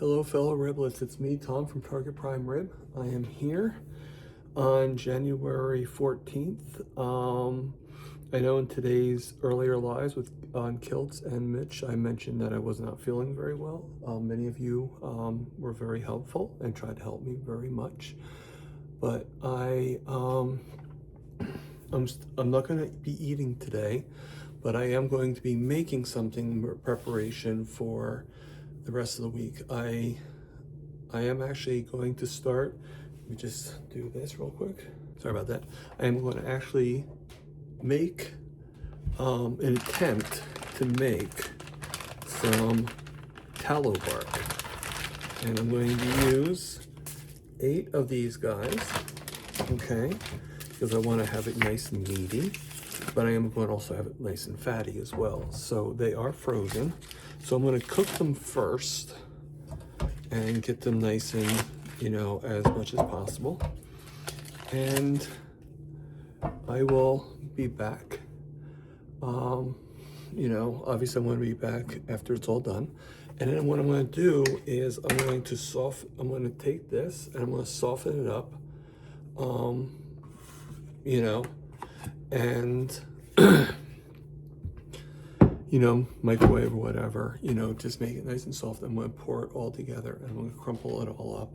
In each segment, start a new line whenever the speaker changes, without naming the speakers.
Hello fellow riblets, it's me Tom from Target Prime Rib. I am here on January 14th. I know in today's earlier lives on Kilts and Mitch, I mentioned that I was not feeling very well. Many of you were very helpful and tried to help me very much. But I'm not going to be eating today, but I am going to be making something in preparation for the rest of the week. I am actually going to start, let me just do this real quick. Sorry about that. I am going to actually make an attempt to make some tallow bark. And I'm going to use 8 of these guys, okay? Because I want to have it nice and meaty, but I am going to also have it nice and fatty as well. So they are frozen. So I'm going to cook them first and get them nice and, as much as possible. And I will be back. Obviously I want to be back after it's all done. And then what I'm going to do is I'm going to take this and I'm going to soften it up, and microwave or whatever, just make it nice and soft. I'm going to pour it all together and I'm going to crumple it all up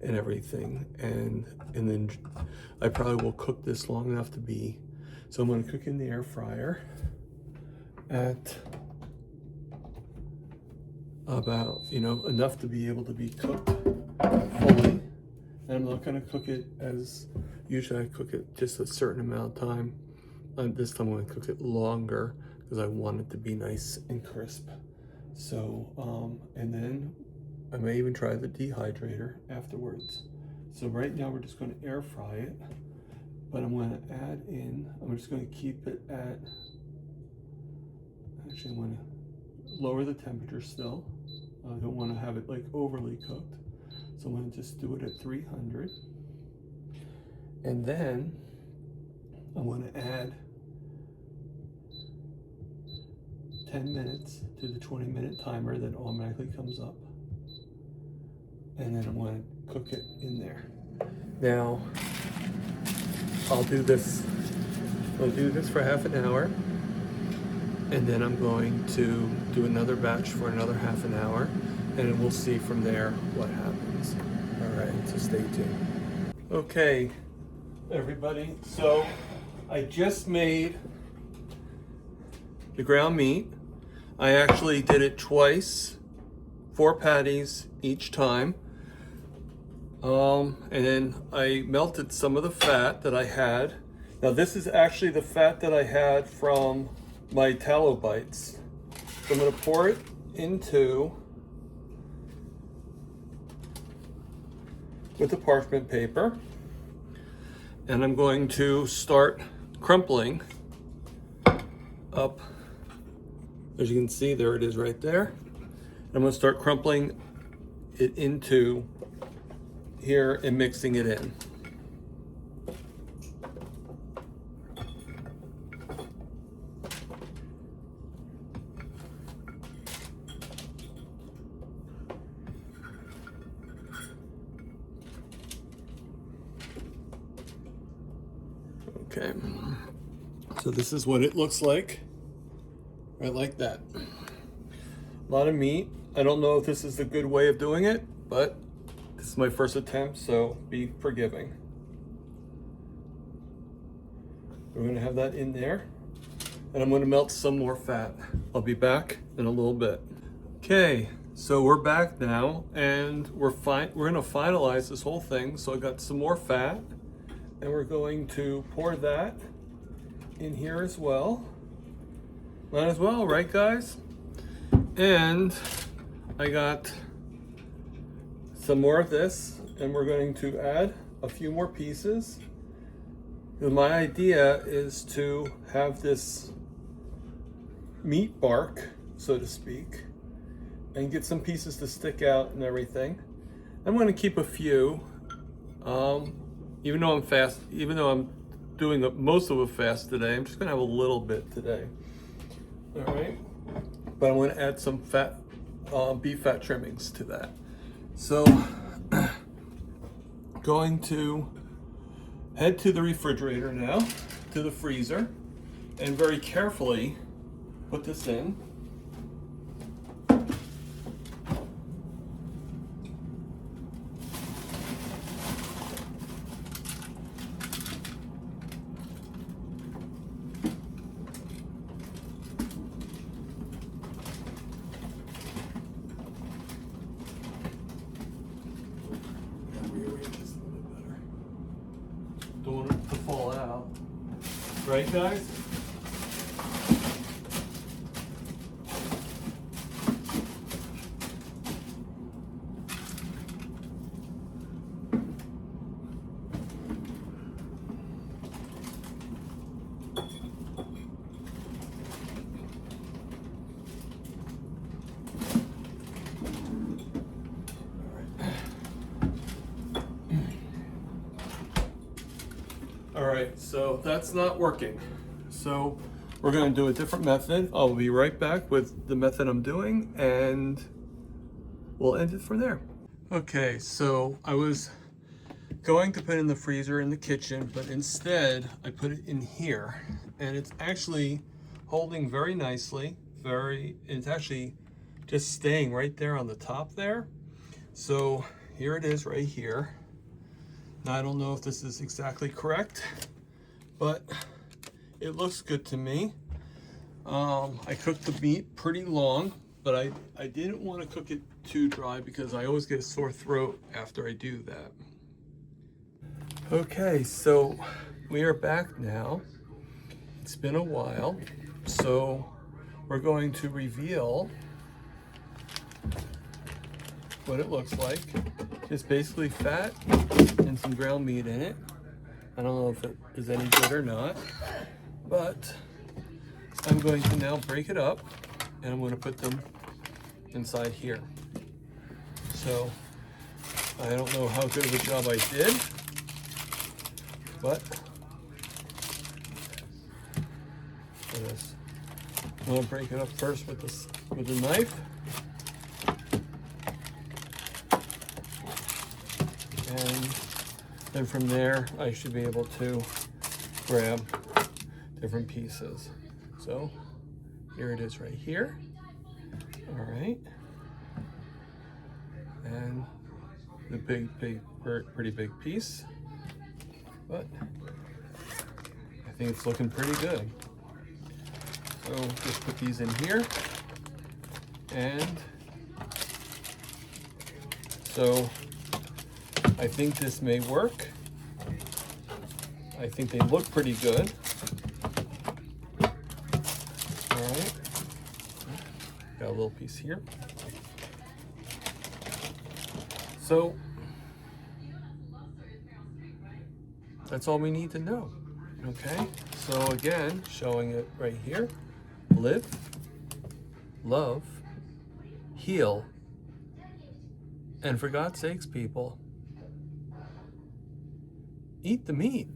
and everything. And then I probably will cook this long enough to be, so I'm going to cook in the air fryer at about, enough to be able to be cooked fully. And I'm not going to cook it as, usually I cook it just a certain amount of time. This time I'm going to cook it longer because I want it to be nice and crisp. So, and then I may even try the dehydrator afterwards. So right now we're just going to air fry it, but I'm going to add in, I'm just going to keep it at, actually I'm going to lower the temperature still. I don't want to have it like overly cooked. So I'm going to just do it at 300. And then I'm going to add 10 minutes to the 20-minute timer that automatically comes up. And then I'm going to cook it in there. Now, I'll do this for half an hour. And then I'm going to do another batch for another half an hour. And then we'll see from there what happens. All right, so stay tuned. Okay, everybody. So I just made the ground meat. I actually did it twice, 4 patties each time. And then I melted some of the fat that I had. Now this is actually the fat that I had from my tallow bites. So I'm gonna pour it into, with the parchment paper, and I'm going to start crumpling up. As you can see, there it is right there. I'm going to start crumpling it into here and mixing it in. Okay, so this is what it looks like. Right like that. A lot of meat. I don't know if this is a good way of doing it, but this is my first attempt, so be forgiving. We're gonna have that in there, and I'm gonna melt some more fat. I'll be back in a little bit. Okay, so we're back now, and we're gonna finalize this whole thing. So I got some more fat, and we're going to pour that in here as well. Might as well, right guys? And I got some more of this, and we're going to add a few more pieces. My idea is to have this meat bark, so to speak, and get some pieces to stick out and everything. I'm going to keep a few, even though I'm doing most of a fast today. I'm just going to have a little bit today. All right, but I'm going to add some fat, beef fat trimmings to that. So going to head to the refrigerator now, to the freezer, and very carefully put this in. Don't want it to fall out. Right, guys? All right, so that's not working. So we're gonna do a different method. I'll be right back with the method I'm doing and we'll end it from there. Okay, so I was going to put it in the freezer in the kitchen, but instead I put it in here and it's actually holding very nicely. It's actually just staying right there on the top there. So here it is right here. Now, I don't know if this is exactly correct, but it looks good to me. I cooked the meat pretty long, but I didn't want to cook it too dry because I always get a sore throat after I do that. Okay, so we are back now. It's been a while, so we're going to reveal what it looks like. Just basically fat and some ground meat in it. I don't know if it is any good or not, but I'm going to now break it up and I'm going to put them inside here. So I don't know how good of a job I did, but I'm going to break it up first with the knife. And then from there, I should be able to grab different pieces. So here it is right here. All right. And the pretty big piece. But I think it's looking pretty good. So just put these in here. And so I think this may work. I think they look pretty good. All right. Got a little piece here. So that's all we need to know. Okay. So again, showing it right here. Live, love, heal, and for God's sakes, people, eat the meat.